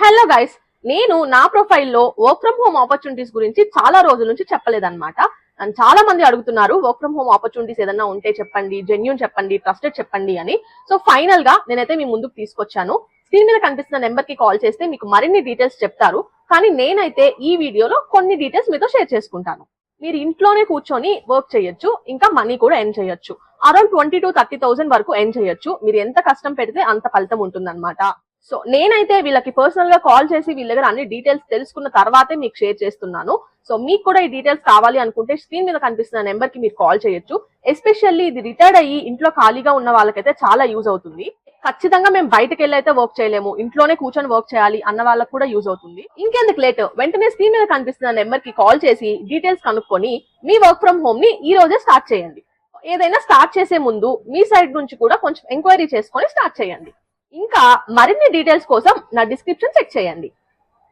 Hello guys, నేను నా ప్రొఫైల్లో వర్క్ ఫ్రమ్ హోమ్ ఆపర్చునిటీస్ గురించి చాలా రోజుల నుంచి చెప్పలేదన్నమాట. అండ్ చాలా మంది అడుగుతున్నారు వర్క్ ఫ్రమ్ హోమ్ ఆపర్చునిటీస్ ఏదైనా ఉంటే చెప్పండి, జెన్యూన్ చెప్పండి, ట్రస్టెడ్ చెప్పండి అని. సో ఫైనల్ గా నేనైతే మీ ముందుకు తీసుకొచ్చాను. స్క్రీన్ మీద కనిపిస్తున్న నెంబర్ కి కాల్ చేస్తే మీకు మరిన్ని డీటెయిల్స్ చెప్తారు. కానీ నేనైతే ఈ వీడియోలో కొన్ని డీటెయిల్స్ మీతో షేర్ చేసుకుంటాను. మీరు ఇంట్లోనే కూర్చొని వర్క్ చేయొచ్చు, ఇంకా మనీ కూడా ఎర్న్ చేయొచ్చు. అరౌండ్ 20 to 30,000 వరకు ఎర్న్ చేయొచ్చు. మీరు ఎంత కష్టం పెడితే అంత ఫలితం ఉంటుందన్నమాట. సో నేనైతే వీళ్ళకి పర్సనల్ గా కాల్ చేసి వీళ్ళ దగ్గర అన్ని డీటెయిల్స్ తెలుసుకున్న తర్వాతే మీకు షేర్ చేస్తున్నాను. సో మీకు కూడా ఈ డీటెయిల్స్ కావాలి అనుకుంటే స్క్రీన్ మీద కనిపిస్తున్న నెంబర్ కి మీరు కాల్ చేయొచ్చు. ఎస్పెషల్లీ ఇది రిటైర్డ్ అయ్యి ఇంట్లో ఖాళీగా ఉన్న వాళ్ళకైతే చాలా యూజ్ అవుతుంది. ఖచ్చితంగా మేము బయటకు వెళ్ళి అయితే వర్క్ చేయలేము, ఇంట్లోనే కూర్చొని వర్క్ చేయాలి అన్న వాళ్ళకు కూడా యూజ్ అవుతుంది. ఇంకెందుకు లేట్, వెంటనే స్క్రీన్ మీద కనిపిస్తున్న నెంబర్ కి కాల్ చేసి డీటెయిల్స్ కనుక్కొని మీ వర్క్ ఫ్రమ్ హోమ్ ని ఈ రోజే స్టార్ట్ చేయండి. ఏదైనా స్టార్ట్ చేసే ముందు మీ సైడ్ నుంచి కూడా కొంచెం ఎంక్వైరీ చేసుకొని స్టార్ట్ చేయండి. ఇంకా మరిన్ని డీటెయిల్స్ కోసం నా డిస్క్రిప్షన్ చెక్ చేయండి.